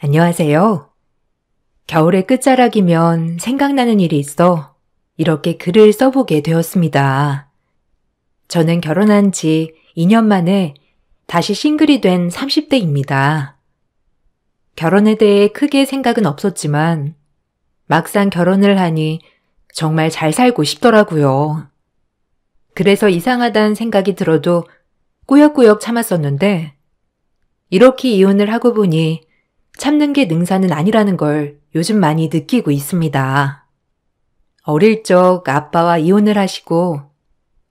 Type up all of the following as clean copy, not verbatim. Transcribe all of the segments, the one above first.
안녕하세요. 겨울의 끝자락이면 생각나는 일이 있어 이렇게 글을 써보게 되었습니다. 저는 결혼한 지 2년 만에 다시 싱글이 된 30대입니다. 결혼에 대해 크게 생각은 없었지만 막상 결혼을 하니 정말 잘 살고 싶더라고요. 그래서 이상하다는 생각이 들어도 꾸역꾸역 참았었는데 이렇게 이혼을 하고 보니 참는 게 능사는 아니라는 걸 요즘 많이 느끼고 있습니다. 어릴 적 아빠와 이혼을 하시고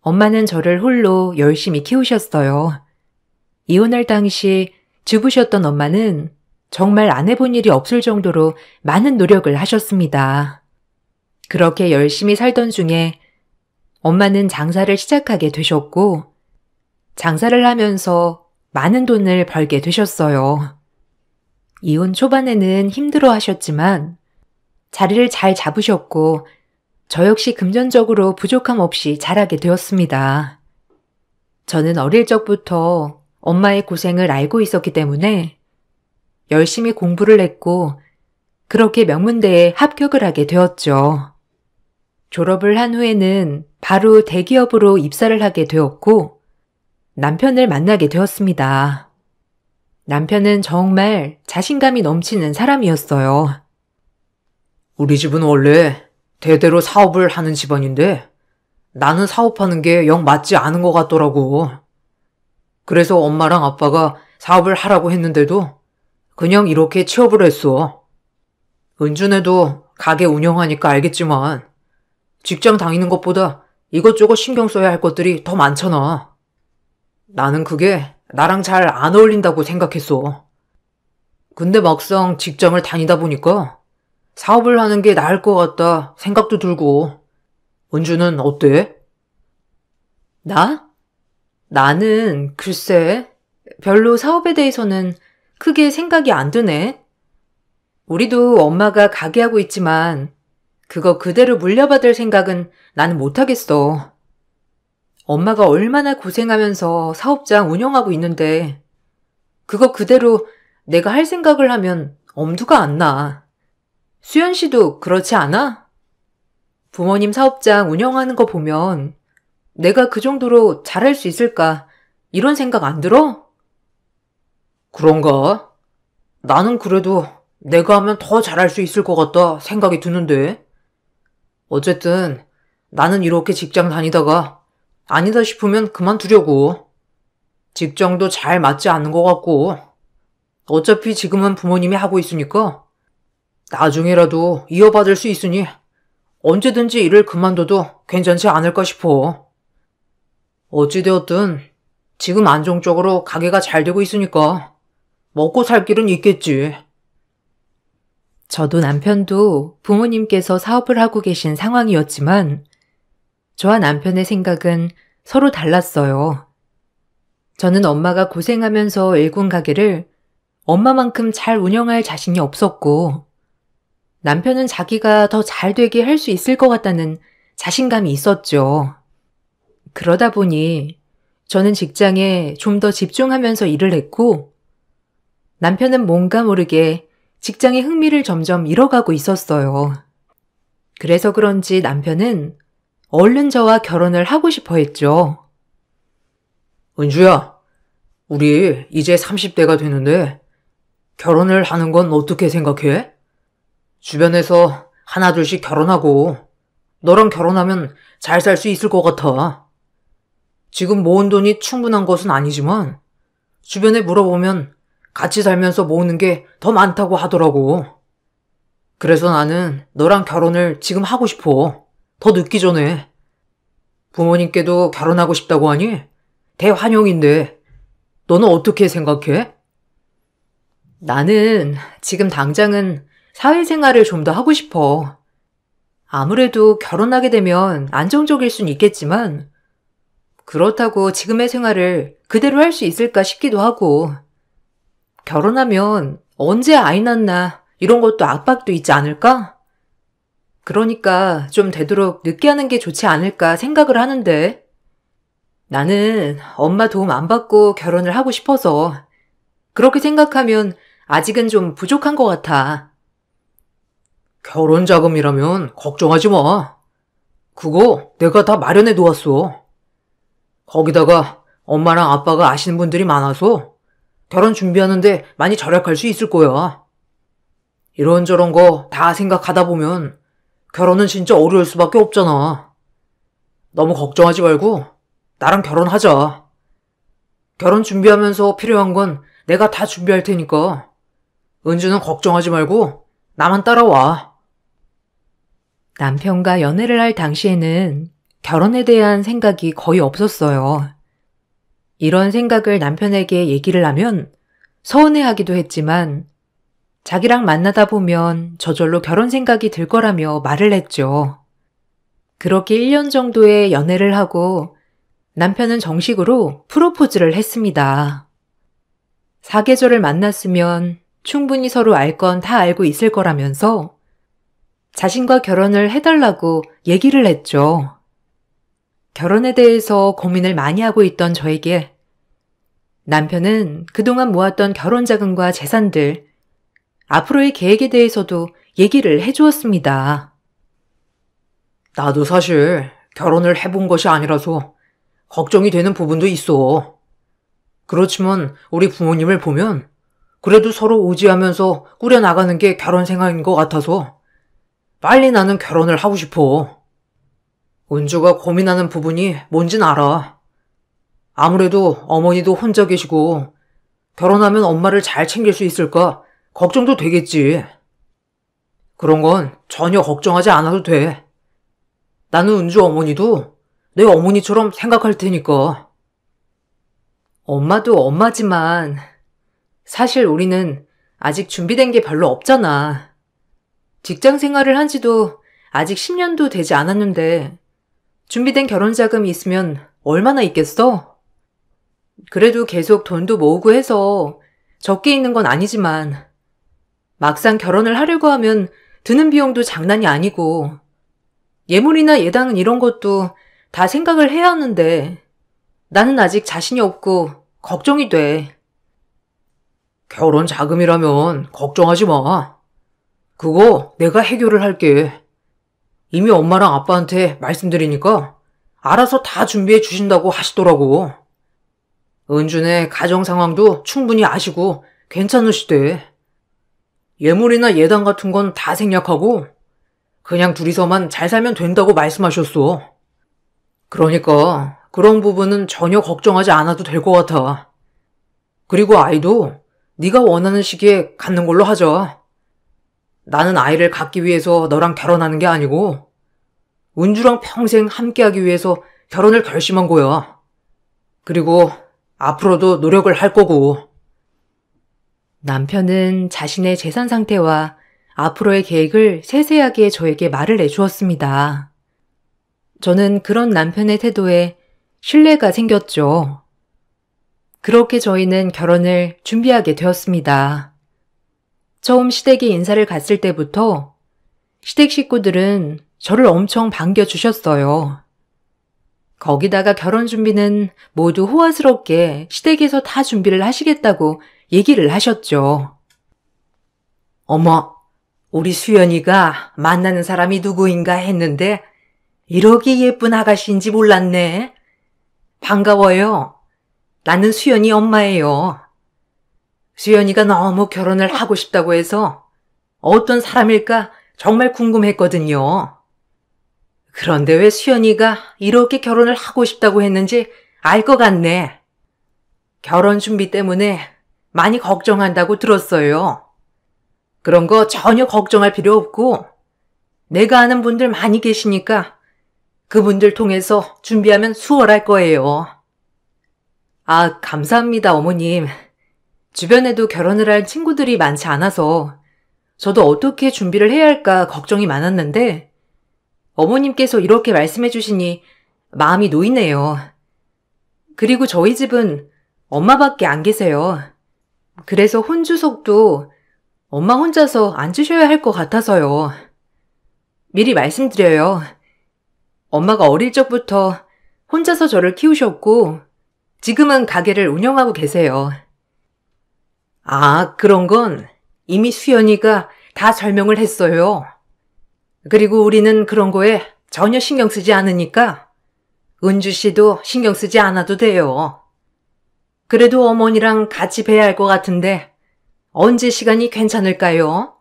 엄마는 저를 홀로 열심히 키우셨어요. 이혼할 당시 주부셨던 엄마는 정말 안 해본 일이 없을 정도로 많은 노력을 하셨습니다. 그렇게 열심히 살던 중에 엄마는 장사를 시작하게 되셨고 장사를 하면서 많은 돈을 벌게 되셨어요. 이혼 초반에는 힘들어 하셨지만 자리를 잘 잡으셨고 저 역시 금전적으로 부족함 없이 자라게 되었습니다. 저는 어릴 적부터 엄마의 고생을 알고 있었기 때문에 열심히 공부를 했고 그렇게 명문대에 합격을 하게 되었죠. 졸업을 한 후에는 바로 대기업으로 입사를 하게 되었고 남편을 만나게 되었습니다. 남편은 정말 자신감이 넘치는 사람이었어요. 우리 집은 원래 대대로 사업을 하는 집안인데 나는 사업하는 게 영 맞지 않은 것 같더라고. 그래서 엄마랑 아빠가 사업을 하라고 했는데도 그냥 이렇게 취업을 했어. 은준애도 가게 운영하니까 알겠지만 직장 다니는 것보다 이것저것 신경 써야 할 것들이 더 많잖아. 나는 그게 나랑 잘 안 어울린다고 생각했어. 근데 막상 직장을 다니다 보니까 사업을 하는 게 나을 것 같다 생각도 들고. 은주는 어때? 나는 글쎄 별로 사업에 대해서는 크게 생각이 안 드네. 우리도 엄마가 가게 하고 있지만 그거 그대로 물려받을 생각은 나는 못하겠어. 엄마가 얼마나 고생하면서 사업장 운영하고 있는데 그거 그대로 내가 할 생각을 하면 엄두가 안 나. 수연 씨도 그렇지 않아? 부모님 사업장 운영하는 거 보면 내가 그 정도로 잘할 수 있을까 이런 생각 안 들어? 그런가? 나는 그래도 내가 하면 더 잘할 수 있을 것 같다 생각이 드는데. 어쨌든 나는 이렇게 직장 다니다가 아니다 싶으면 그만두려고. 직장도 잘 맞지 않는 것 같고 어차피 지금은 부모님이 하고 있으니까 나중에라도 이어받을 수 있으니 언제든지 일을 그만둬도 괜찮지 않을까 싶어. 어찌되었든 지금 안정적으로 가게가 잘 되고 있으니까 먹고 살 길은 있겠지. 저도 남편도 부모님께서 사업을 하고 계신 상황이었지만 저와 남편의 생각은 서로 달랐어요. 저는 엄마가 고생하면서 일군 가게를 엄마만큼 잘 운영할 자신이 없었고 남편은 자기가 더 잘 되게 할 수 있을 것 같다는 자신감이 있었죠. 그러다 보니 저는 직장에 좀 더 집중하면서 일을 했고 남편은 뭔가 모르게 직장의 흥미를 점점 잃어가고 있었어요. 그래서 그런지 남편은 얼른 저와 결혼을 하고 싶어 했죠. 은주야, 우리 이제 30대가 되는데 결혼을 하는 건 어떻게 생각해? 주변에서 하나둘씩 결혼하고 너랑 결혼하면 잘 살 수 있을 것 같아. 지금 모은 돈이 충분한 것은 아니지만 주변에 물어보면 같이 살면서 모으는 게 더 많다고 하더라고. 그래서 나는 너랑 결혼을 지금 하고 싶어. 더 늦기 전에. 부모님께도 결혼하고 싶다고 하니 대환영인데 너는 어떻게 생각해? 나는 지금 당장은 사회생활을 좀 더 하고 싶어. 아무래도 결혼하게 되면 안정적일 순 있겠지만 그렇다고 지금의 생활을 그대로 할 수 있을까 싶기도 하고 결혼하면 언제 아이 낳나 이런 것도 압박도 있지 않을까? 그러니까 좀 되도록 늦게 하는 게 좋지 않을까 생각을 하는데 나는 엄마 도움 안 받고 결혼을 하고 싶어서 그렇게 생각하면 아직은 좀 부족한 것 같아. 결혼 자금이라면 걱정하지 마. 그거 내가 다 마련해 놓았어. 거기다가 엄마랑 아빠가 아시는 분들이 많아서 결혼 준비하는데 많이 절약할 수 있을 거야. 이런저런 거 다 생각하다 보면 결혼은 진짜 어려울 수밖에 없잖아. 너무 걱정하지 말고 나랑 결혼하자. 결혼 준비하면서 필요한 건 내가 다 준비할 테니까 은주는 걱정하지 말고 나만 따라와. 남편과 연애를 할 당시에는 결혼에 대한 생각이 거의 없었어요. 이런 생각을 남편에게 얘기를 하면 서운해하기도 했지만 자기랑 만나다 보면 저절로 결혼 생각이 들 거라며 말을 했죠. 그렇게 1년 정도의 연애를 하고 남편은 정식으로 프로포즈를 했습니다. 사계절을 만났으면 충분히 서로 알 건 다 알고 있을 거라면서 자신과 결혼을 해달라고 얘기를 했죠. 결혼에 대해서 고민을 많이 하고 있던 저에게 남편은 그동안 모았던 결혼 자금과 재산들, 앞으로의 계획에 대해서도 얘기를 해주었습니다. 나도 사실 결혼을 해본 것이 아니라서 걱정이 되는 부분도 있어. 그렇지만 우리 부모님을 보면 그래도 서로 의지하면서 꾸려나가는 게 결혼 생활인 것 같아서 빨리 나는 결혼을 하고 싶어. 은주가 고민하는 부분이 뭔진 알아. 아무래도 어머니도 혼자 계시고 결혼하면 엄마를 잘 챙길 수 있을까 걱정도 되겠지. 그런 건 전혀 걱정하지 않아도 돼. 나는 은주 어머니도 내 어머니처럼 생각할 테니까. 엄마도 엄마지만 사실 우리는 아직 준비된 게 별로 없잖아. 직장 생활을 한 지도 아직 10년도 되지 않았는데 준비된 결혼 자금이 있으면 얼마나 있겠어? 그래도 계속 돈도 모으고 해서 적게 있는 건 아니지만 막상 결혼을 하려고 하면 드는 비용도 장난이 아니고 예물이나 예당은 이런 것도 다 생각을 해야 하는데 나는 아직 자신이 없고 걱정이 돼. 결혼 자금이라면 걱정하지 마. 그거 내가 해결을 할게. 이미 엄마랑 아빠한테 말씀드리니까 알아서 다 준비해 주신다고 하시더라고. 은준의 가정 상황도 충분히 아시고 괜찮으시대. 예물이나 예당 같은 건 다 생략하고 그냥 둘이서만 잘 살면 된다고 말씀하셨어. 그러니까 그런 부분은 전혀 걱정하지 않아도 될 것 같아. 그리고 아이도 네가 원하는 시기에 갖는 걸로 하자. 나는 아이를 갖기 위해서 너랑 결혼하는 게 아니고 은주랑 평생 함께하기 위해서 결혼을 결심한 거야. 그리고 앞으로도 노력을 할 거고. 남편은 자신의 재산 상태와 앞으로의 계획을 세세하게 저에게 말을 해주었습니다. 저는 그런 남편의 태도에 신뢰가 생겼죠. 그렇게 저희는 결혼을 준비하게 되었습니다. 처음 시댁에 인사를 갔을 때부터 시댁 식구들은 저를 엄청 반겨주셨어요. 거기다가 결혼 준비는 모두 호화스럽게 시댁에서 다 준비를 하시겠다고 얘기를 하셨죠. 어머, 우리 수연이가 만나는 사람이 누구인가 했는데 이렇게 예쁜 아가씨인지 몰랐네. 반가워요. 나는 수연이 엄마예요. 수연이가 너무 결혼을 하고 싶다고 해서 어떤 사람일까 정말 궁금했거든요. 그런데 왜 수연이가 이렇게 결혼을 하고 싶다고 했는지 알 것 같네. 결혼 준비 때문에 많이 걱정한다고 들었어요. 그런 거 전혀 걱정할 필요 없고 내가 아는 분들 많이 계시니까 그분들 통해서 준비하면 수월할 거예요. 아, 감사합니다, 어머님. 주변에도 결혼을 할 친구들이 많지 않아서 저도 어떻게 준비를 해야 할까 걱정이 많았는데 어머님께서 이렇게 말씀해 주시니 마음이 놓이네요. 그리고 저희 집은 엄마밖에 안 계세요. 그래서 혼주석도 엄마 혼자서 앉으셔야 할 것 같아서요. 미리 말씀드려요. 엄마가 어릴 적부터 혼자서 저를 키우셨고 지금은 가게를 운영하고 계세요. 아, 그런 건 이미 수연이가 다 설명을 했어요. 그리고 우리는 그런 거에 전혀 신경 쓰지 않으니까 은주 씨도 신경 쓰지 않아도 돼요. 그래도 어머니랑 같이 뵈야 할 것 같은데 언제 시간이 괜찮을까요?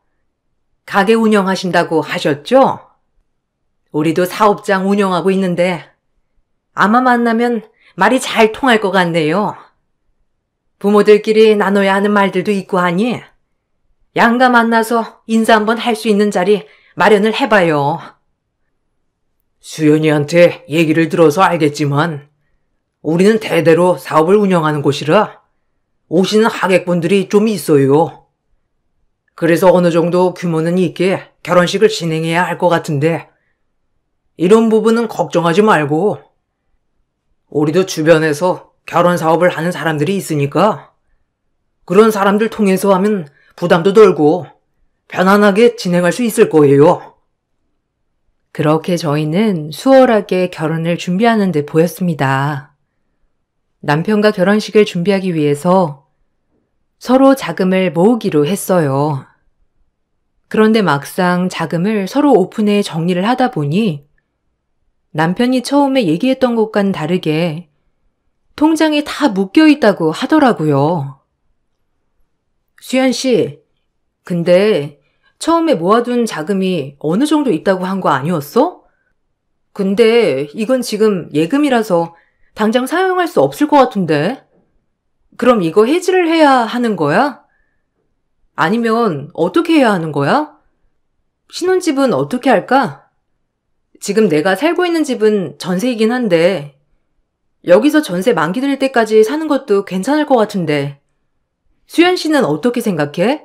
가게 운영하신다고 하셨죠? 우리도 사업장 운영하고 있는데 아마 만나면 말이 잘 통할 것 같네요. 부모들끼리 나눠야 하는 말들도 있고 하니 양가 만나서 인사 한번 할 수 있는 자리 마련을 해봐요. 수연이한테 얘기를 들어서 알겠지만 우리는 대대로 사업을 운영하는 곳이라 오시는 하객분들이 좀 있어요. 그래서 어느 정도 규모는 있게 결혼식을 진행해야 할 것 같은데 이런 부분은 걱정하지 말고 우리도 주변에서 결혼 사업을 하는 사람들이 있으니까 그런 사람들 통해서 하면 부담도 덜고 편안하게 진행할 수 있을 거예요. 그렇게 저희는 수월하게 결혼을 준비하는 데 보였습니다. 남편과 결혼식을 준비하기 위해서 서로 자금을 모으기로 했어요. 그런데 막상 자금을 서로 오픈해 정리를 하다 보니 남편이 처음에 얘기했던 것과는 다르게 통장에 다 묶여 있다고 하더라고요. 수연 씨, 근데 처음에 모아둔 자금이 어느 정도 있다고 한 거 아니었어? 근데 이건 지금 예금이라서 당장 사용할 수 없을 것 같은데. 그럼 이거 해지를 해야 하는 거야? 아니면 어떻게 해야 하는 거야? 신혼집은 어떻게 할까? 지금 내가 살고 있는 집은 전세이긴 한데 여기서 전세 만기 될 때까지 사는 것도 괜찮을 것 같은데 수연 씨는 어떻게 생각해?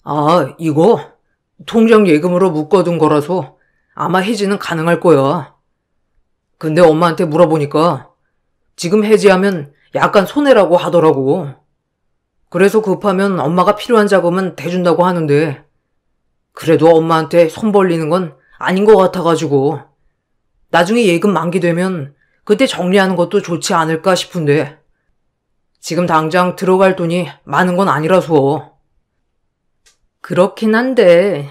아, 이거 통장 예금으로 묶어둔 거라서 아마 해지는 가능할 거야. 근데 엄마한테 물어보니까 지금 해지하면 약간 손해라고 하더라고. 그래서 급하면 엄마가 필요한 자금은 대준다고 하는데 그래도 엄마한테 손 벌리는 건 아닌 것 같아가지고 나중에 예금 만기되면 그때 정리하는 것도 좋지 않을까 싶은데 지금 당장 들어갈 돈이 많은 건 아니라서. 그렇긴 한데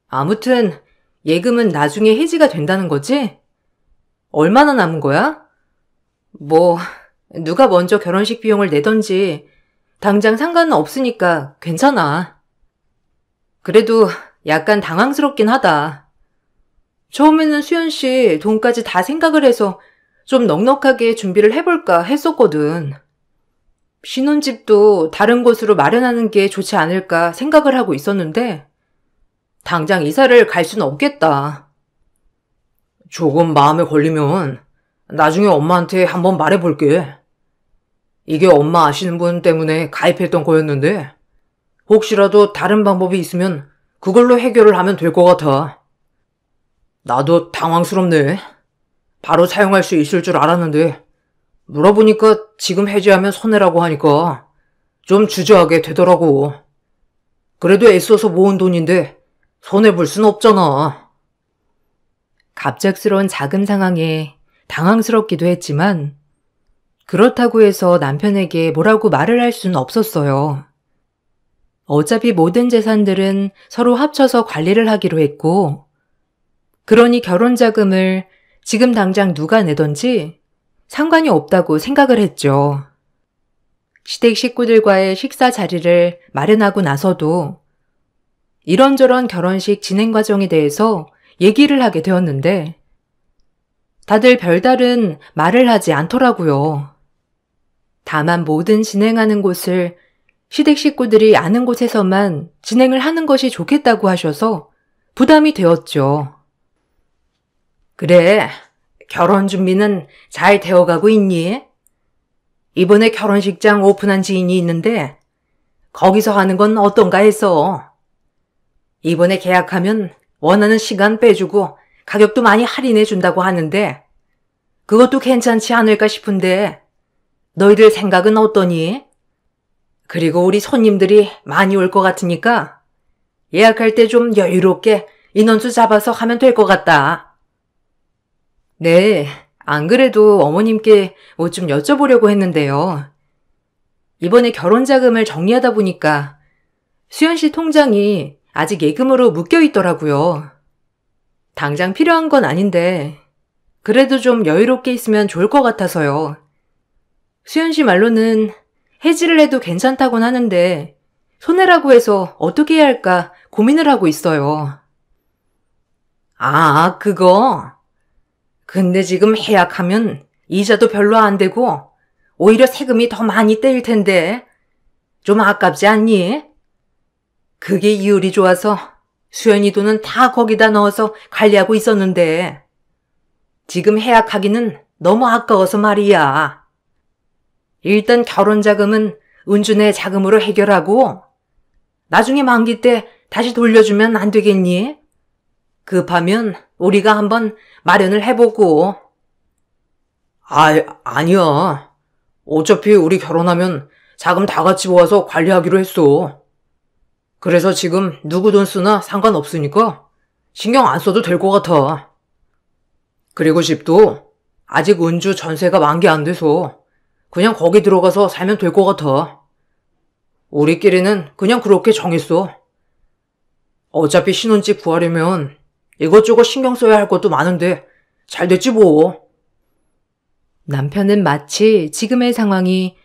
아무튼 예금은 나중에 해지가 된다는 거지? 얼마나 남은 거야? 뭐 누가 먼저 결혼식 비용을 내던지 당장 상관은 없으니까 괜찮아. 그래도 약간 당황스럽긴 하다. 처음에는 수연 씨 돈까지 다 생각을 해서 좀 넉넉하게 준비를 해볼까 했었거든. 신혼집도 다른 곳으로 마련하는 게 좋지 않을까 생각을 하고 있었는데 당장 이사를 갈 수는 없겠다. 조금 마음에 걸리면 나중에 엄마한테 한번 말해볼게. 이게 엄마 아시는 분 때문에 가입했던 거였는데 혹시라도 다른 방법이 있으면 그걸로 해결을 하면 될 것 같아. 나도 당황스럽네. 바로 사용할 수 있을 줄 알았는데 물어보니까 지금 해지하면 손해라고 하니까 좀 주저하게 되더라고. 그래도 애써서 모은 돈인데 손해볼 순 없잖아. 갑작스러운 자금 상황에 당황스럽기도 했지만 그렇다고 해서 남편에게 뭐라고 말을 할 수는 없었어요. 어차피 모든 재산들은 서로 합쳐서 관리를 하기로 했고 그러니 결혼 자금을 지금 당장 누가 내던지 상관이 없다고 생각을 했죠. 시댁 식구들과의 식사 자리를 마련하고 나서도 이런저런 결혼식 진행 과정에 대해서 얘기를 하게 되었는데 다들 별다른 말을 하지 않더라고요. 다만 모든 진행하는 곳을 시댁 식구들이 아는 곳에서만 진행을 하는 것이 좋겠다고 하셔서 부담이 되었죠. 그래, 결혼 준비는 잘 되어가고 있니? 이번에 결혼식장 오픈한 지인이 있는데 거기서 하는 건 어떤가 해서. 이번에 계약하면 원하는 시간 빼주고 가격도 많이 할인해 준다고 하는데 그것도 괜찮지 않을까 싶은데 너희들 생각은 어떠니? 그리고 우리 손님들이 많이 올 것 같으니까 예약할 때 좀 여유롭게 인원수 잡아서 하면 될 것 같다. 네, 안 그래도 어머님께 뭐 좀 여쭤보려고 했는데요. 이번에 결혼 자금을 정리하다 보니까 수연 씨 통장이 아직 예금으로 묶여 있더라고요. 당장 필요한 건 아닌데 그래도 좀 여유롭게 있으면 좋을 것 같아서요. 수연 씨 말로는 해지를 해도 괜찮다곤 하는데 손해라고 해서 어떻게 해야 할까 고민을 하고 있어요. 아, 그거? 근데 지금 해약하면 이자도 별로 안 되고 오히려 세금이 더 많이 떼일 텐데 좀 아깝지 않니? 그게 이율이 좋아서 수연이 돈은 다 거기다 넣어서 관리하고 있었는데 지금 해약하기는 너무 아까워서 말이야. 일단 결혼 자금은 은주네 자금으로 해결하고 나중에 만기 때 다시 돌려주면 안 되겠니? 급하면 우리가 한번 마련을 해보고. 아니야. 어차피 우리 결혼하면 자금 다 같이 모아서 관리하기로 했어. 그래서 지금 누구 돈 쓰나 상관없으니까 신경 안 써도 될 것 같아. 그리고 집도 아직 은주 전세가 만기 안 돼서 그냥 거기 들어가서 살면 될 것 같아. 우리끼리는 그냥 그렇게 정했어. 어차피 신혼집 구하려면 이것저것 신경 써야 할 것도 많은데 잘 됐지 뭐. 남편은 마치 지금의 상황이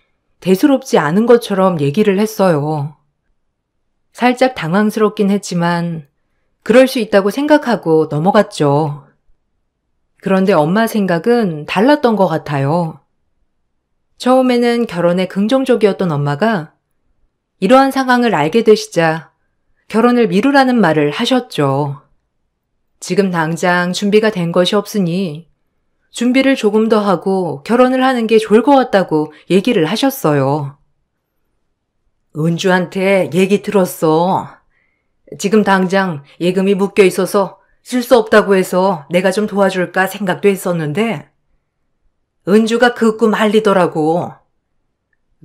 대수롭지 않은 것처럼 얘기를 했어요. 살짝 당황스럽긴 했지만 그럴 수 있다고 생각하고 넘어갔죠. 그런데 엄마 생각은 달랐던 것 같아요. 처음에는 결혼에 긍정적이었던 엄마가 이러한 상황을 알게 되시자 결혼을 미루라는 말을 하셨죠. 지금 당장 준비가 된 것이 없으니 준비를 조금 더 하고 결혼을 하는 게 좋을 것 같다고 얘기를 하셨어요. 은주한테 얘기 들었어. 지금 당장 예금이 묶여 있어서 쓸 수 없다고 해서 내가 좀 도와줄까 생각도 했었는데 은주가 긋고 말리더라고.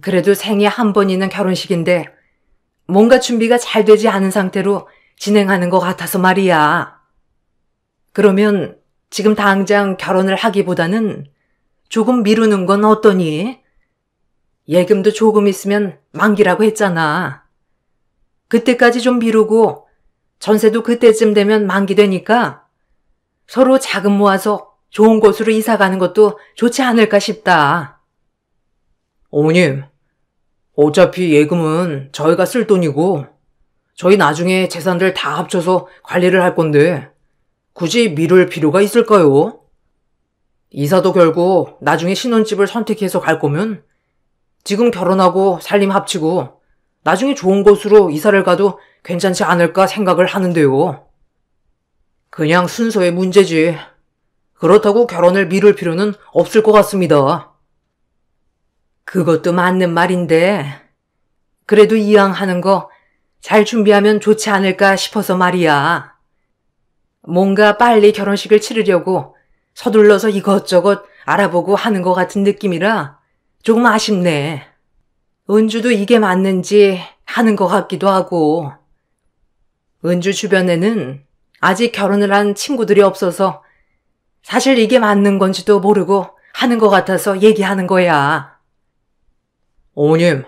그래도 생애 한 번 있는 결혼식인데 뭔가 준비가 잘 되지 않은 상태로 진행하는 것 같아서 말이야. 그러면 지금 당장 결혼을 하기보다는 조금 미루는 건 어떠니? 예금도 조금 있으면 만기라고 했잖아. 그때까지 좀 미루고 전세도 그때쯤 되면 만기되니까 서로 자금 모아서 좋은 곳으로 이사 가는 것도 좋지 않을까 싶다. 어머님, 어차피 예금은 저희가 쓸 돈이고 저희 나중에 재산들 다 합쳐서 관리를 할 건데 굳이 미룰 필요가 있을까요? 이사도 결국 나중에 신혼집을 선택해서 갈 거면 지금 결혼하고 살림 합치고 나중에 좋은 곳으로 이사를 가도 괜찮지 않을까 생각을 하는데요. 그냥 순서의 문제지. 그렇다고 결혼을 미룰 필요는 없을 것 같습니다. 그것도 맞는 말인데 그래도 이왕 하는 거 잘 준비하면 좋지 않을까 싶어서 말이야. 뭔가 빨리 결혼식을 치르려고 서둘러서 이것저것 알아보고 하는 것 같은 느낌이라 조금 아쉽네. 은주도 이게 맞는지 하는 것 같기도 하고. 은주 주변에는 아직 결혼을 한 친구들이 없어서 사실 이게 맞는 건지도 모르고 하는 것 같아서 얘기하는 거야. 어머님,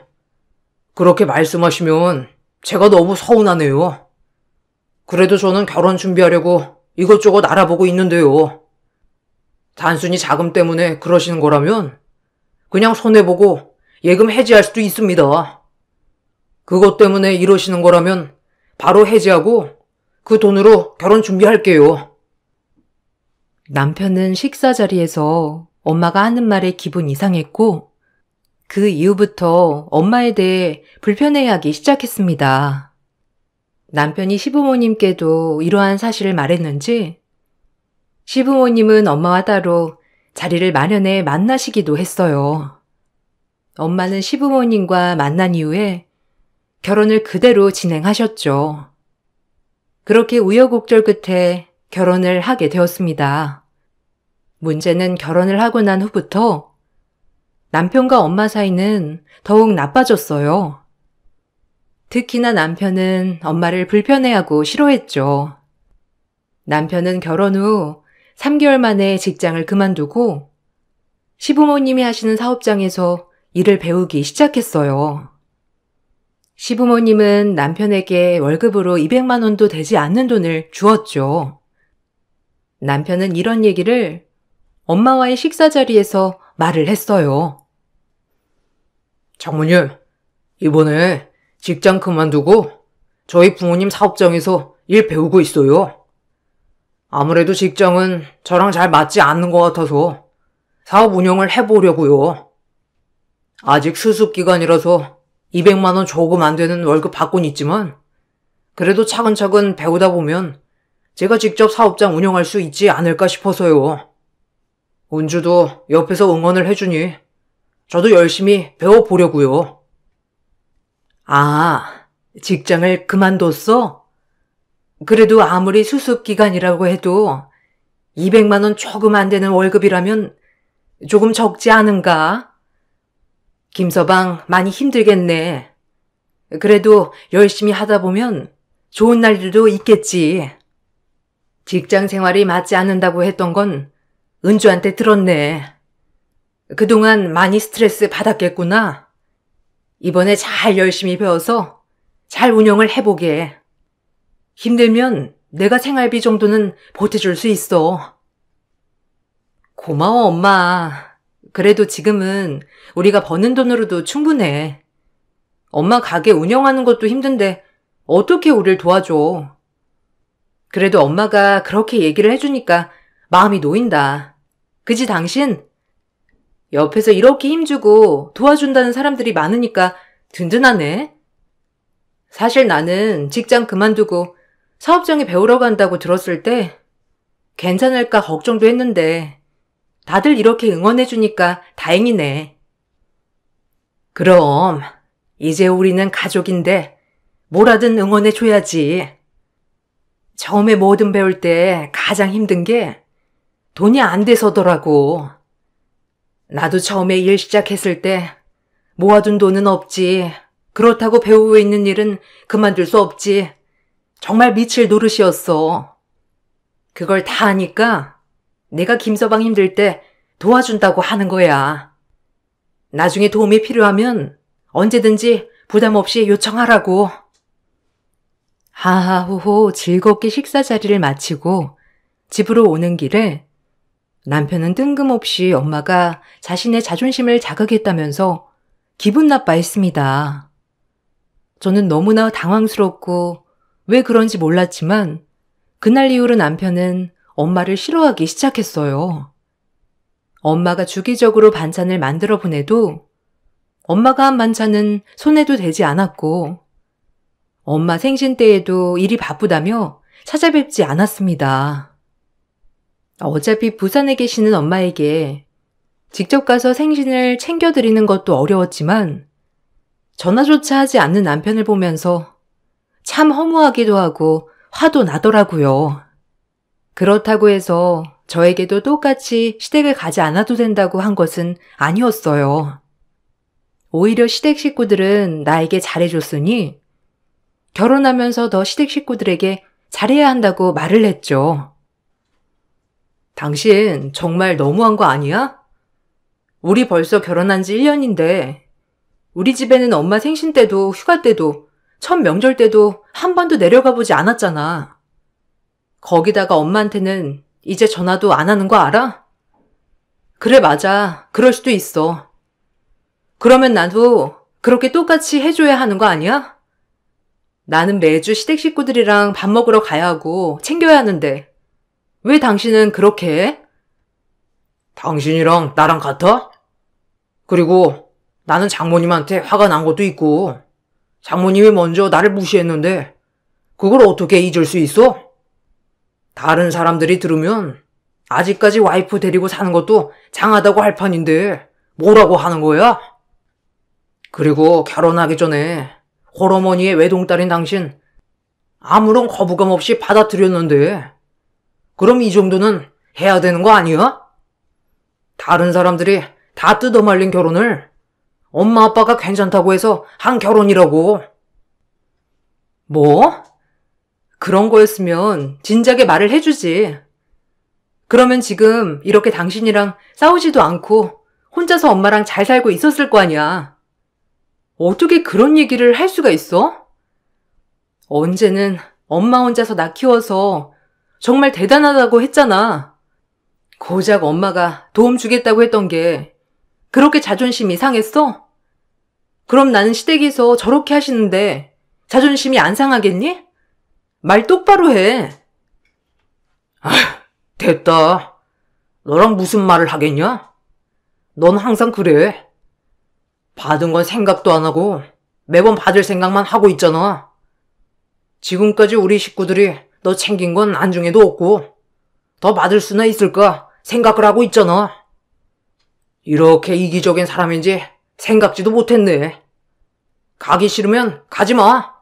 그렇게 말씀하시면 제가 너무 서운하네요. 그래도 저는 결혼 준비하려고 이것저것 알아보고 있는데요. 단순히 자금 때문에 그러시는 거라면 그냥 손해보고 예금 해지할 수도 있습니다. 그것 때문에 이러시는 거라면 바로 해지하고 그 돈으로 결혼 준비할게요. 남편은 식사 자리에서 엄마가 하는 말에 기분 이상했고 그 이후부터 엄마에 대해 불편해하기 시작했습니다. 남편이 시부모님께도 이러한 사실을 말했는지 시부모님은 엄마와 따로 자리를 마련해 만나시기도 했어요. 엄마는 시부모님과 만난 이후에 결혼을 그대로 진행하셨죠. 그렇게 우여곡절 끝에 결혼을 하게 되었습니다. 문제는 결혼을 하고 난 후부터 남편과 엄마 사이는 더욱 나빠졌어요. 특히나 남편은 엄마를 불편해하고 싫어했죠. 남편은 결혼 후 3개월 만에 직장을 그만두고 시부모님이 하시는 사업장에서 일을 배우기 시작했어요. 시부모님은 남편에게 월급으로 200만 원도 되지 않는 돈을 주었죠. 남편은 이런 얘기를 엄마와의 식사 자리에서 말을 했어요. 장모님, 이번에 직장 그만두고 저희 부모님 사업장에서 일 배우고 있어요. 아무래도 직장은 저랑 잘 맞지 않는 것 같아서 사업 운영을 해보려고요. 아직 수습 기간이라서 200만 원 조금 안 되는 월급 받곤 있지만 그래도 차근차근 배우다 보면 제가 직접 사업장 운영할 수 있지 않을까 싶어서요. 은주도 옆에서 응원을 해주니 저도 열심히 배워보려고요. 아, 직장을 그만뒀어? 그래도 아무리 수습 기간이라고 해도 200만 원 조금 안 되는 월급이라면 조금 적지 않은가? 김서방 많이 힘들겠네. 그래도 열심히 하다 보면 좋은 날들도 있겠지. 직장 생활이 맞지 않는다고 했던 건 은주한테 들었네. 그동안 많이 스트레스 받았겠구나. 이번에 잘 열심히 배워서 잘 운영을 해보게. 힘들면 내가 생활비 정도는 보태줄 수 있어. 고마워, 엄마. 그래도 지금은 우리가 버는 돈으로도 충분해. 엄마 가게 운영하는 것도 힘든데 어떻게 우릴 도와줘. 그래도 엄마가 그렇게 얘기를 해주니까 마음이 놓인다. 그지 당신? 옆에서 이렇게 힘주고 도와준다는 사람들이 많으니까 든든하네. 사실 나는 직장 그만두고 사업장에 배우러 간다고 들었을 때 괜찮을까 걱정도 했는데 다들 이렇게 응원해주니까 다행이네. 그럼 이제 우리는 가족인데 뭐라든 응원해줘야지. 처음에 뭐든 배울 때 가장 힘든 게 돈이 안 돼서더라고. 나도 처음에 일 시작했을 때 모아둔 돈은 없지. 그렇다고 배우고 있는 일은 그만둘 수 없지. 정말 미칠 노릇이었어. 그걸 다 하니까 내가 김서방 힘들 때 도와준다고 하는 거야. 나중에 도움이 필요하면 언제든지 부담 없이 요청하라고. 하하호호 즐겁게 식사 자리를 마치고 집으로 오는 길에 남편은 뜬금없이 엄마가 자신의 자존심을 자극했다면서 기분 나빠했습니다. 저는 너무나 당황스럽고 왜 그런지 몰랐지만 그날 이후로 남편은 엄마를 싫어하기 시작했어요. 엄마가 주기적으로 반찬을 만들어 보내도 엄마가 한 반찬은 손에도 대지 않았고 엄마 생신 때에도 일이 바쁘다며 찾아뵙지 않았습니다. 어차피 부산에 계시는 엄마에게 직접 가서 생신을 챙겨드리는 것도 어려웠지만 전화조차 하지 않는 남편을 보면서 참 허무하기도 하고 화도 나더라고요. 그렇다고 해서 저에게도 똑같이 시댁을 가지 않아도 된다고 한 것은 아니었어요. 오히려 시댁 식구들은 나에게 잘해줬으니 결혼하면서 더 시댁 식구들에게 잘해야 한다고 말을 했죠. 당신 정말 너무한 거 아니야? 우리 벌써 결혼한 지 1년인데 우리 집에는 엄마 생신 때도 휴가 때도 첫 명절 때도 한 번도 내려가 보지 않았잖아. 거기다가 엄마한테는 이제 전화도 안 하는 거 알아? 그래 맞아. 그럴 수도 있어. 그러면 나도 그렇게 똑같이 해줘야 하는 거 아니야? 나는 매주 시댁 식구들이랑 밥 먹으러 가야 하고 챙겨야 하는데 왜 당신은 그렇게 해? 당신이랑 나랑 같아? 그리고 나는 장모님한테 화가 난 것도 있고 장모님이 먼저 나를 무시했는데 그걸 어떻게 잊을 수 있어? 다른 사람들이 들으면 아직까지 와이프 데리고 사는 것도 장하다고 할 판인데 뭐라고 하는 거야? 그리고 결혼하기 전에 홀어머니의 외동딸인 당신 아무런 거부감 없이 받아들였는데 그럼 이 정도는 해야 되는 거 아니야? 다른 사람들이 다 뜯어말린 결혼을 엄마 아빠가 괜찮다고 해서 한 결혼이라고. 뭐? 그런 거였으면 진작에 말을 해주지. 그러면 지금 이렇게 당신이랑 싸우지도 않고 혼자서 엄마랑 잘 살고 있었을 거 아니야. 어떻게 그런 얘기를 할 수가 있어? 언제는 엄마 혼자서 나 키워서 정말 대단하다고 했잖아. 고작 엄마가 도움 주겠다고 했던 게 그렇게 자존심이 상했어? 그럼 나는 시댁에서 저렇게 하시는데 자존심이 안 상하겠니? 말 똑바로 해. 됐다. 너랑 무슨 말을 하겠냐? 넌 항상 그래. 받은 건 생각도 안 하고 매번 받을 생각만 하고 있잖아. 지금까지 우리 식구들이 너 챙긴 건 안중에도 없고 더 받을 수나 있을까 생각을 하고 있잖아. 이렇게 이기적인 사람인지 생각지도 못했네. 가기 싫으면 가지 마.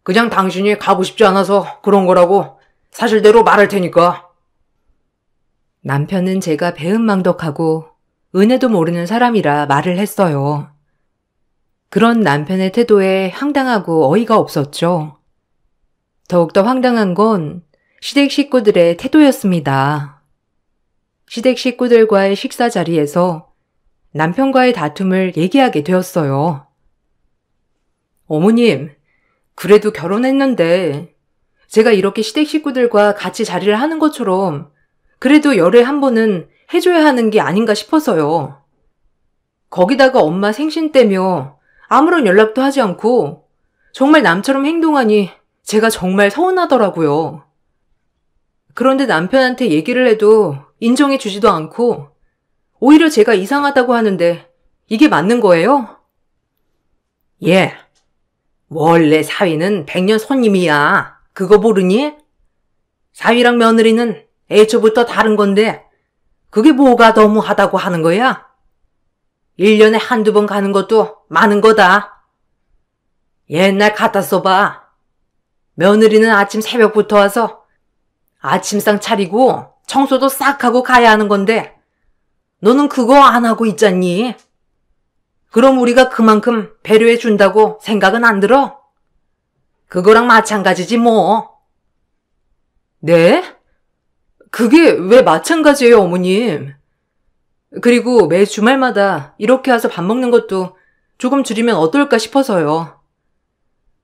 그냥 당신이 가고 싶지 않아서 그런 거라고 사실대로 말할 테니까. 남편은 제가 배은망덕하고 은혜도 모르는 사람이라 말을 했어요. 그런 남편의 태도에 황당하고 어이가 없었죠. 더욱더 황당한 건 시댁 식구들의 태도였습니다. 시댁 식구들과의 식사 자리에서 남편과의 다툼을 얘기하게 되었어요. 어머님, 그래도 결혼했는데 제가 이렇게 시댁 식구들과 같이 자리를 하는 것처럼 그래도 열에 한 번은 해줘야 하는 게 아닌가 싶어서요. 거기다가 엄마 생신 때며 아무런 연락도 하지 않고 정말 남처럼 행동하니 제가 정말 서운하더라고요. 그런데 남편한테 얘기를 해도 인정해 주지도 않고 오히려 제가 이상하다고 하는데 이게 맞는 거예요? 예. 원래 사위는 백년 손님이야. 그거 모르니? 사위랑 며느리는 애초부터 다른 건데 그게 뭐가 너무하다고 하는 거야? 1년에 한두 번 가는 것도 많은 거다. 옛날 갖다 써봐. 며느리는 아침 새벽부터 와서 아침상 차리고 청소도 싹 하고 가야 하는 건데 너는 그거 안 하고 있잖니? 그럼 우리가 그만큼 배려해 준다고 생각은 안 들어? 그거랑 마찬가지지 뭐. 네? 그게 왜 마찬가지예요, 어머님? 그리고 매 주말마다 이렇게 와서 밥 먹는 것도 조금 줄이면 어떨까 싶어서요.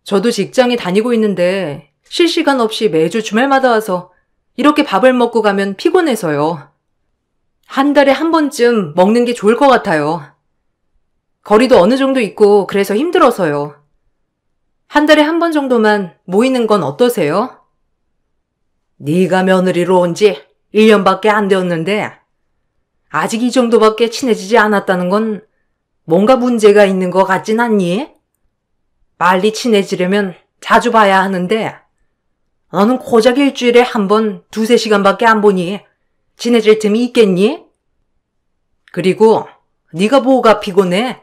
저도 직장에 다니고 있는데 쉴 시간 없이 매주 주말마다 와서 이렇게 밥을 먹고 가면 피곤해서요. 한 달에 한 번쯤 먹는 게 좋을 것 같아요. 거리도 어느 정도 있고 그래서 힘들어서요. 한 달에 한 번 정도만 모이는 건 어떠세요? 네가 며느리로 온 지 1년밖에 안 되었는데 아직 이 정도밖에 친해지지 않았다는 건 뭔가 문제가 있는 것 같진 않니? 빨리 친해지려면 자주 봐야 하는데 너는 고작 일주일에 한 번 2~3시간밖에 안 보니 친해질 틈이 있겠니? 그리고 네가 뭐가 피곤해?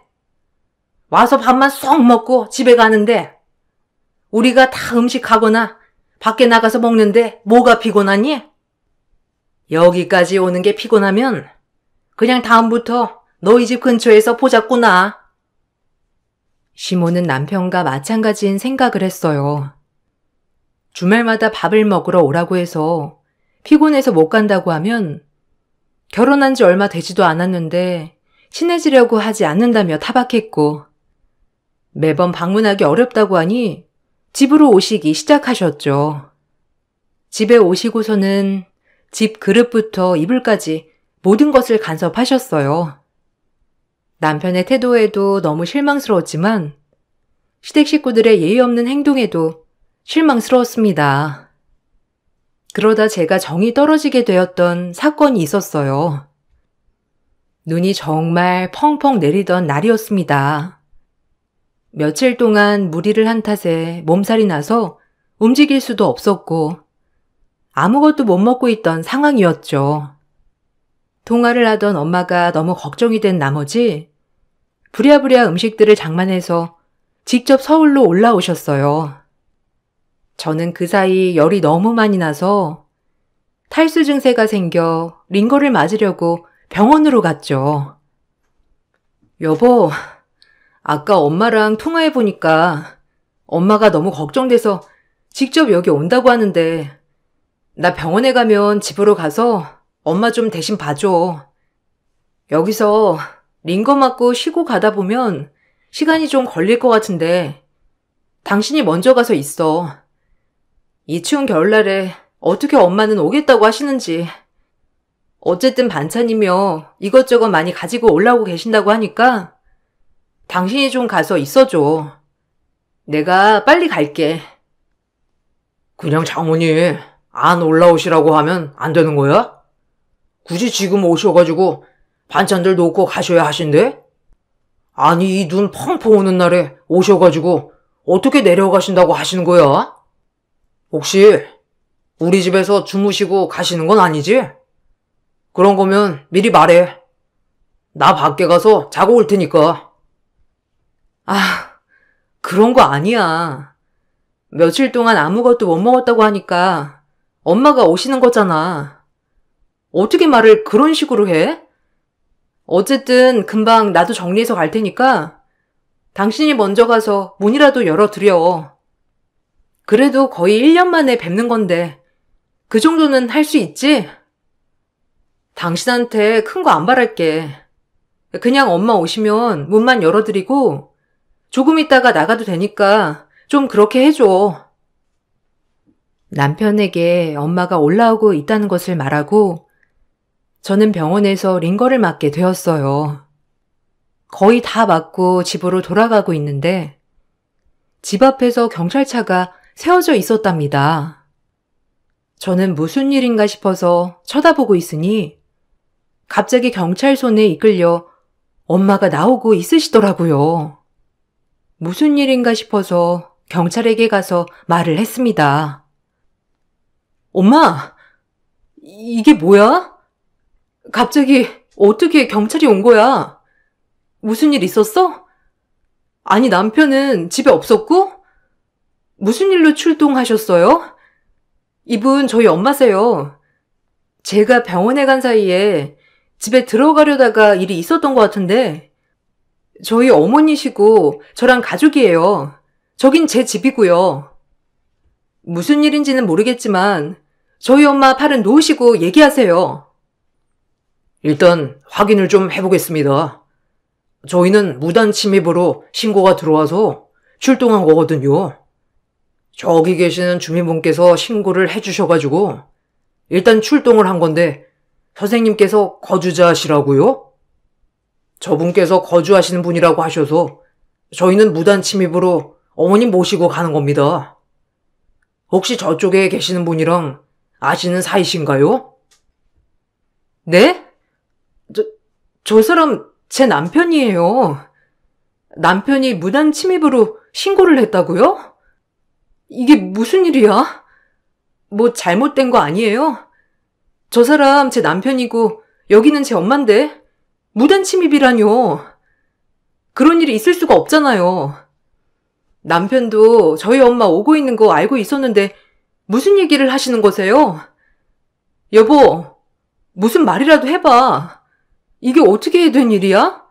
와서 밥만 쏙 먹고 집에 가는데 우리가 다 음식하거나 밖에 나가서 먹는데 뭐가 피곤하니? 여기까지 오는 게 피곤하면 그냥 다음부터 너희 집 근처에서 보자꾸나. 시모는 남편과 마찬가지인 생각을 했어요. 주말마다 밥을 먹으러 오라고 해서 피곤해서 못 간다고 하면 결혼한 지 얼마 되지도 않았는데 친해지려고 하지 않는다며 타박했고 매번 방문하기 어렵다고 하니 집으로 오시기 시작하셨죠. 집에 오시고서는 집 그릇부터 이불까지 모든 것을 간섭하셨어요. 남편의 태도에도 너무 실망스러웠지만 시댁 식구들의 예의 없는 행동에도 실망스러웠습니다. 그러다 제가 정이 떨어지게 되었던 사건이 있었어요. 눈이 정말 펑펑 내리던 날이었습니다. 며칠 동안 무리를 한 탓에 몸살이 나서 움직일 수도 없었고 아무것도 못 먹고 있던 상황이었죠. 통화를 하던 엄마가 너무 걱정이 된 나머지 부랴부랴 음식들을 장만해서 직접 서울로 올라오셨어요. 저는 그 사이 열이 너무 많이 나서 탈수 증세가 생겨 링거를 맞으려고 병원으로 갔죠. 여보, 아까 엄마랑 통화해보니까 엄마가 너무 걱정돼서 직접 여기 온다고 하는데 나 병원에 가면 집으로 가서 엄마 좀 대신 봐줘. 여기서 링거 맞고 쉬고 가다 보면 시간이 좀 걸릴 것 같은데 당신이 먼저 가서 있어. 이 추운 겨울날에 어떻게 엄마는 오겠다고 하시는지. 어쨌든 반찬이며 이것저것 많이 가지고 올라오고 계신다고 하니까 당신이 좀 가서 있어줘. 내가 빨리 갈게. 그냥 장모님 안 올라오시라고 하면 안 되는 거야? 굳이 지금 오셔가지고 반찬들 놓고 가셔야 하신대? 아니 이 눈 펑펑 오는 날에 오셔가지고 어떻게 내려가신다고 하시는 거야? 혹시 우리 집에서 주무시고 가시는 건 아니지? 그런 거면 미리 말해. 나 밖에 가서 자고 올 테니까. 아, 그런 거 아니야. 며칠 동안 아무것도 못 먹었다고 하니까 엄마가 오시는 거잖아. 어떻게 말을 그런 식으로 해? 어쨌든 금방 나도 정리해서 갈 테니까 당신이 먼저 가서 문이라도 열어드려. 그래도 거의 1년 만에 뵙는 건데 그 정도는 할 수 있지? 당신한테 큰 거 안 바랄게. 그냥 엄마 오시면 문만 열어드리고 조금 있다가 나가도 되니까 좀 그렇게 해줘. 남편에게 엄마가 올라오고 있다는 것을 말하고 저는 병원에서 링거를 맞게 되었어요. 거의 다 맞고 집으로 돌아가고 있는데 집 앞에서 경찰차가 세워져 있었답니다. 저는 무슨 일인가 싶어서 쳐다보고 있으니 갑자기 경찰 손에 이끌려 엄마가 나오고 있으시더라고요. 무슨 일인가 싶어서 경찰에게 가서 말을 했습니다. 엄마, 이게 뭐야? 갑자기 어떻게 경찰이 온 거야? 무슨 일 있었어? 아니 남편은 집에 없었고? 무슨 일로 출동하셨어요? 이분 저희 엄마세요. 제가 병원에 간 사이에 집에 들어가려다가 일이 있었던 것 같은데 저희 어머니시고 저랑 가족이에요. 저긴 제 집이고요. 무슨 일인지는 모르겠지만 저희 엄마 팔은 놓으시고 얘기하세요. 일단 확인을 좀 해보겠습니다. 저희는 무단 침입으로 신고가 들어와서 출동한 거거든요. 저기 계시는 주민분께서 신고를 해주셔가지고 일단 출동을 한 건데 선생님께서 거주자시라고요? 저분께서 거주하시는 분이라고 하셔서 저희는 무단 침입으로 어머님 모시고 가는 겁니다. 혹시 저쪽에 계시는 분이랑 아시는 사이신가요? 네? 저 사람 제 남편이에요. 남편이 무단 침입으로 신고를 했다고요? 이게 무슨 일이야? 뭐 잘못된 거 아니에요? 저 사람 제 남편이고 여기는 제 엄마인데 무단 침입이라뇨. 그런 일이 있을 수가 없잖아요. 남편도 저희 엄마 오고 있는 거 알고 있었는데 무슨 얘기를 하시는 거세요? 여보, 무슨 말이라도 해봐. 이게 어떻게 된 일이야?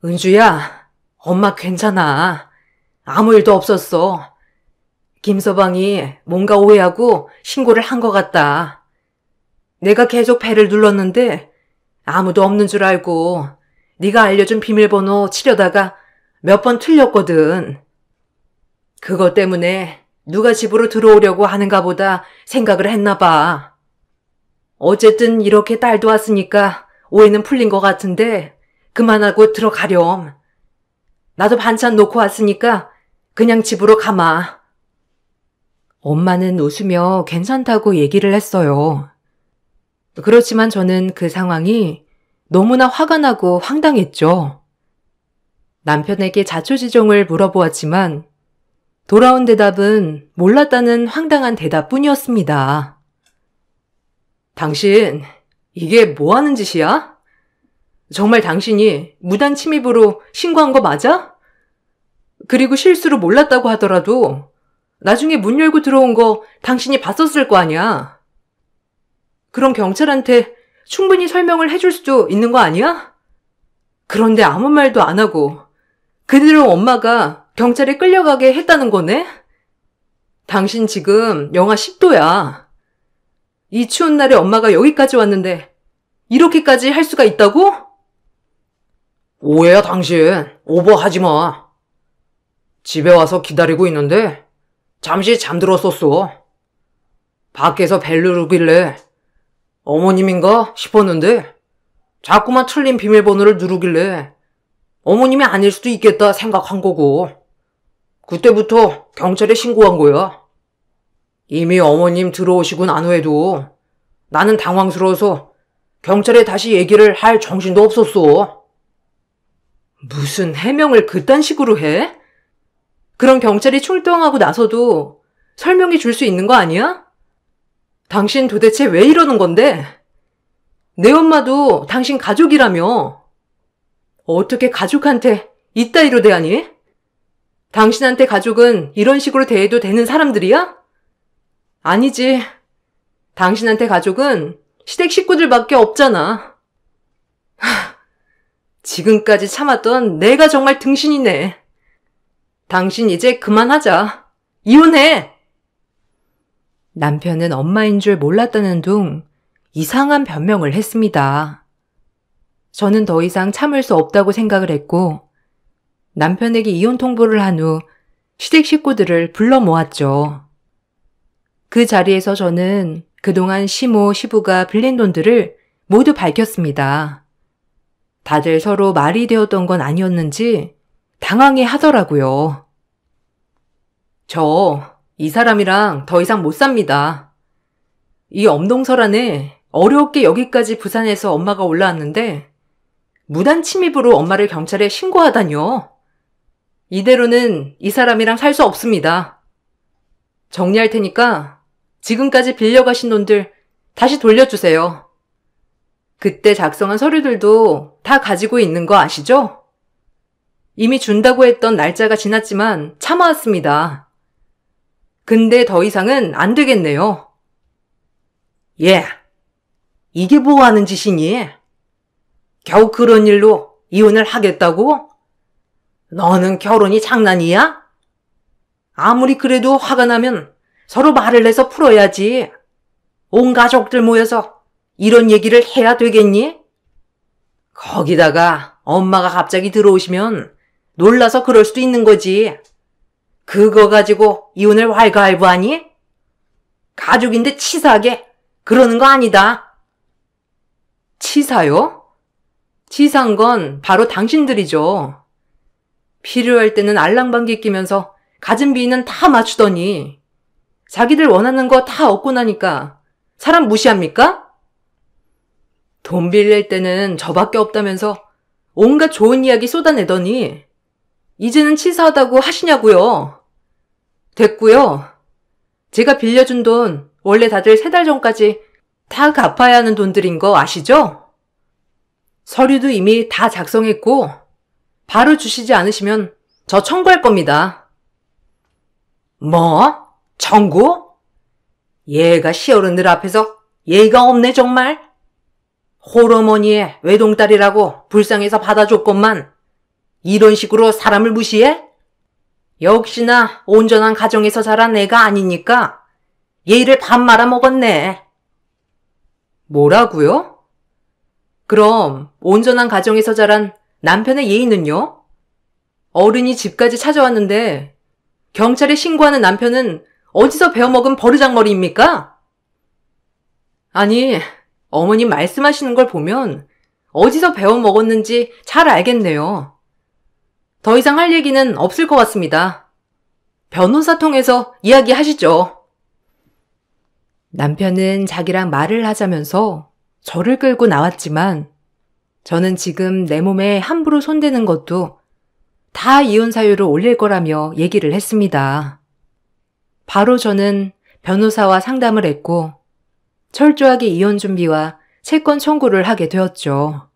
은주야, 엄마 괜찮아. 아무 일도 없었어. 김서방이 뭔가 오해하고 신고를 한 것 같다. 내가 계속 배를 눌렀는데 아무도 없는 줄 알고 네가 알려준 비밀번호 치려다가 몇 번 틀렸거든. 그것 때문에 누가 집으로 들어오려고 하는가 보다 생각을 했나 봐. 어쨌든 이렇게 딸도 왔으니까 오해는 풀린 것 같은데 그만하고 들어가렴. 나도 반찬 놓고 왔으니까 그냥 집으로 가마. 엄마는 웃으며 괜찮다고 얘기를 했어요. 그렇지만 저는 그 상황이 너무나 화가 나고 황당했죠. 남편에게 자초지종을 물어보았지만 돌아온 대답은 몰랐다는 황당한 대답뿐이었습니다. 당신, 이게 뭐 하는 짓이야? 정말 당신이 무단 침입으로 신고한 거 맞아? 그리고 실수로 몰랐다고 하더라도 나중에 문 열고 들어온 거 당신이 봤었을 거 아니야? 그럼 경찰한테 충분히 설명을 해줄 수도 있는 거 아니야? 그런데 아무 말도 안 하고 그대로 엄마가 경찰에 끌려가게 했다는 거네? 당신 지금 영하 10도야. 이 추운 날에 엄마가 여기까지 왔는데 이렇게까지 할 수가 있다고? 오해야 당신. 오버하지 마. 집에 와서 기다리고 있는데 잠시 잠들었었어. 밖에서 벨 누르길래 어머님인가 싶었는데 자꾸만 틀린 비밀번호를 누르길래 어머님이 아닐 수도 있겠다 생각한 거고 그때부터 경찰에 신고한 거야. 이미 어머님 들어오시고 난 후에도 나는 당황스러워서 경찰에 다시 얘기를 할 정신도 없었어. 무슨 해명을 그딴 식으로 해? 그럼 경찰이 출동하고 나서도 설명해 줄 수 있는 거 아니야? 당신 도대체 왜 이러는 건데? 내 엄마도 당신 가족이라며. 어떻게 가족한테 이따위로 대하니? 당신한테 가족은 이런 식으로 대해도 되는 사람들이야? 아니지. 당신한테 가족은 시댁 식구들밖에 없잖아. 지금까지 참았던 내가 정말 등신이네. 당신 이제 그만하자. 이혼해! 남편은 엄마인 줄 몰랐다는 둥 이상한 변명을 했습니다. 저는 더 이상 참을 수 없다고 생각을 했고 남편에게 이혼 통보를 한 후 시댁 식구들을 불러 모았죠. 그 자리에서 저는 그동안 시모, 시부가 빌린 돈들을 모두 밝혔습니다. 다들 서로 말이 되었던 건 아니었는지 당황해 하더라고요. 저 이 사람이랑 더 이상 못 삽니다. 이 엄동설안에 어렵게 여기까지 부산에서 엄마가 올라왔는데 무단 침입으로 엄마를 경찰에 신고하다뇨. 이대로는 이 사람이랑 살 수 없습니다. 정리할 테니까 지금까지 빌려가신 돈들 다시 돌려주세요. 그때 작성한 서류들도 다 가지고 있는 거 아시죠? 이미 준다고 했던 날짜가 지났지만 참아왔습니다. 근데 더 이상은 안 되겠네요. 예, 이게 뭐 하는 짓이니? 겨우 그런 일로 이혼을 하겠다고? 너는 결혼이 장난이야? 아무리 그래도 화가 나면 서로 말을 내서 풀어야지. 온 가족들 모여서 이런 얘기를 해야 되겠니? 거기다가 엄마가 갑자기 들어오시면 놀라서 그럴 수도 있는 거지. 그거 가지고 이혼을 왈가왈부하니? 가족인데 치사하게 그러는 거 아니다. 치사요? 치사한 건 바로 당신들이죠. 필요할 때는 알랑방귀 끼면서 가진 비위는 다 맞추더니 자기들 원하는 거 다 얻고 나니까 사람 무시합니까? 돈 빌릴 때는 저밖에 없다면서 온갖 좋은 이야기 쏟아내더니 이제는 치사하다고 하시냐고요. 됐고요. 제가 빌려준 돈 원래 다들 3달 전까지 다 갚아야 하는 돈들인 거 아시죠? 서류도 이미 다 작성했고 바로 주시지 않으시면 저 청구할 겁니다. 뭐? 청구? 얘가 시어른들 앞에서 예의가 없네 정말. 홀어머니의 외동딸이라고 불쌍해서 받아줬건만 이런 식으로 사람을 무시해? 역시나 온전한 가정에서 자란 애가 아니니까 예의를 밥 말아먹었네. 뭐라고요? 그럼 온전한 가정에서 자란 남편의 예의는요? 어른이 집까지 찾아왔는데 경찰에 신고하는 남편은 어디서 배워먹은 버르장머리입니까? 아니, 어머님 말씀하시는 걸 보면 어디서 배워먹었는지 잘 알겠네요. 더 이상 할 얘기는 없을 것 같습니다. 변호사 통해서 이야기하시죠. 남편은 자기랑 말을 하자면서 저를 끌고 나왔지만 저는 지금 내 몸에 함부로 손대는 것도 다 이혼 사유로 올릴 거라며 얘기를 했습니다. 바로 저는 변호사와 상담을 했고 철저하게 이혼 준비와 채권 청구를 하게 되었죠.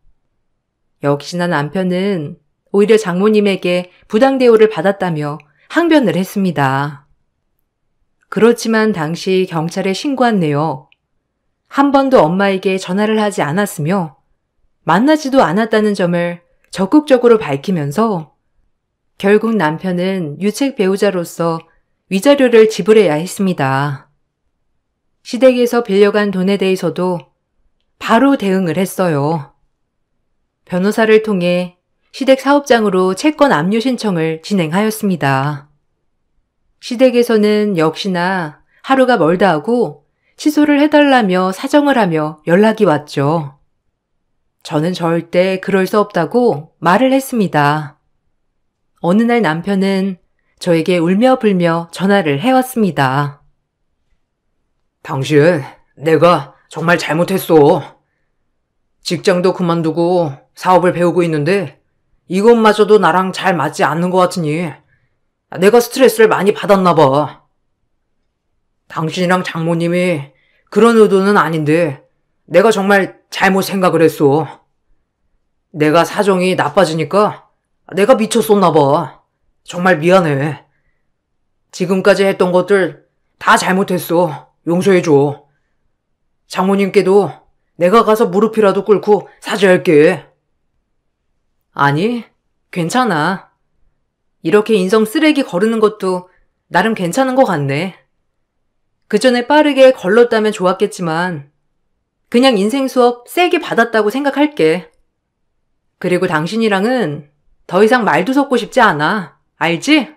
역시나 남편은 오히려 장모님에게 부당 대우를 받았다며 항변을 했습니다. 그렇지만 당시 경찰에 신고한 내역, 한 번도 엄마에게 전화를 하지 않았으며 만나지도 않았다는 점을 적극적으로 밝히면서 결국 남편은 유책 배우자로서 위자료를 지불해야 했습니다. 시댁에서 빌려간 돈에 대해서도 바로 대응을 했어요. 변호사를 통해 시댁 사업장으로 채권 압류 신청을 진행하였습니다. 시댁에서는 역시나 하루가 멀다 하고 취소를 해달라며 사정을 하며 연락이 왔죠. 저는 절대 그럴 수 없다고 말을 했습니다. 어느 날 남편은 저에게 울며 불며 전화를 해왔습니다. 당신, 내가 정말 잘못했어. 직장도 그만두고 사업을 배우고 있는데 이것마저도 나랑 잘 맞지 않는 것 같으니 내가 스트레스를 많이 받았나 봐. 당신이랑 장모님이 그런 의도는 아닌데 내가 정말 잘못 생각을 했어. 내가 사정이 나빠지니까 내가 미쳤었나 봐. 정말 미안해. 지금까지 했던 것들 다 잘못했어. 용서해줘. 장모님께도 내가 가서 무릎이라도 꿇고 사죄할게. 아니, 괜찮아. 이렇게 인성 쓰레기 거르는 것도 나름 괜찮은 것 같네. 그 전에 빠르게 걸렀다면 좋았겠지만 그냥 인생 수업 세게 받았다고 생각할게. 그리고 당신이랑은 더 이상 말도 섞고 싶지 않아. 알지?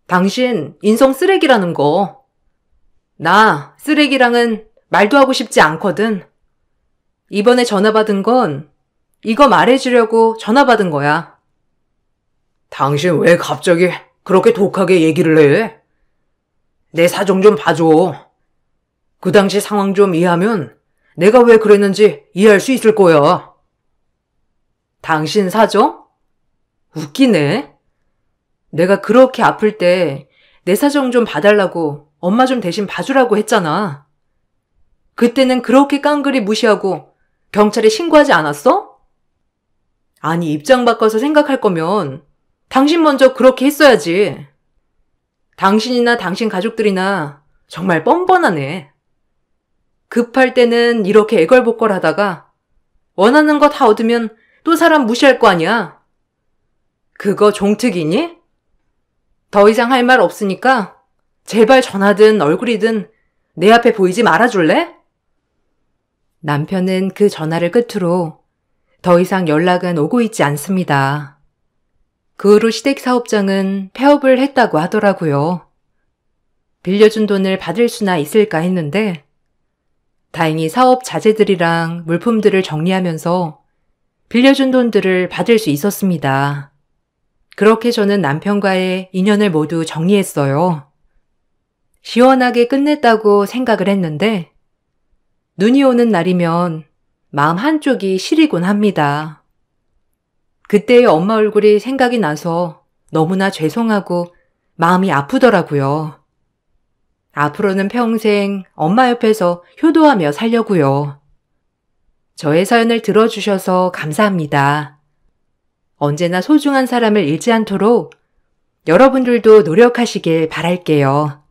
당신 인성 쓰레기라는 거. 나 쓰레기랑은 말도 하고 싶지 않거든. 이번에 전화 받은 건 이거 말해주려고 전화 받은 거야. 당신 왜 갑자기 그렇게 독하게 얘기를 해? 내 사정 좀 봐줘. 그 당시 상황 좀 이해하면 내가 왜 그랬는지 이해할 수 있을 거야. 당신 사정? 웃기네. 내가 그렇게 아플 때 내 사정 좀 봐달라고 엄마 좀 대신 봐주라고 했잖아. 그때는 그렇게 깡그리 무시하고 경찰에 신고하지 않았어? 아니, 입장 바꿔서 생각할 거면 당신 먼저 그렇게 했어야지. 당신이나 당신 가족들이나 정말 뻔뻔하네. 급할 때는 이렇게 애걸복걸 하다가 원하는 거 다 얻으면 또 사람 무시할 거 아니야. 그거 종특이니? 더 이상 할 말 없으니까 제발 전화든 얼굴이든 내 앞에 보이지 말아줄래? 남편은 그 전화를 끝으로 더 이상 연락은 오고 있지 않습니다. 그 후로 시댁 사업장은 폐업을 했다고 하더라고요. 빌려준 돈을 받을 수나 있을까 했는데 다행히 사업 자재들이랑 물품들을 정리하면서 빌려준 돈들을 받을 수 있었습니다. 그렇게 저는 남편과의 인연을 모두 정리했어요. 시원하게 끝냈다고 생각을 했는데 눈이 오는 날이면 마음 한쪽이 시리곤 합니다. 그때의 엄마 얼굴이 생각이 나서 너무나 죄송하고 마음이 아프더라고요. 앞으로는 평생 엄마 옆에서 효도하며 살려고요. 저의 사연을 들어주셔서 감사합니다. 언제나 소중한 사람을 잃지 않도록 여러분들도 노력하시길 바랄게요.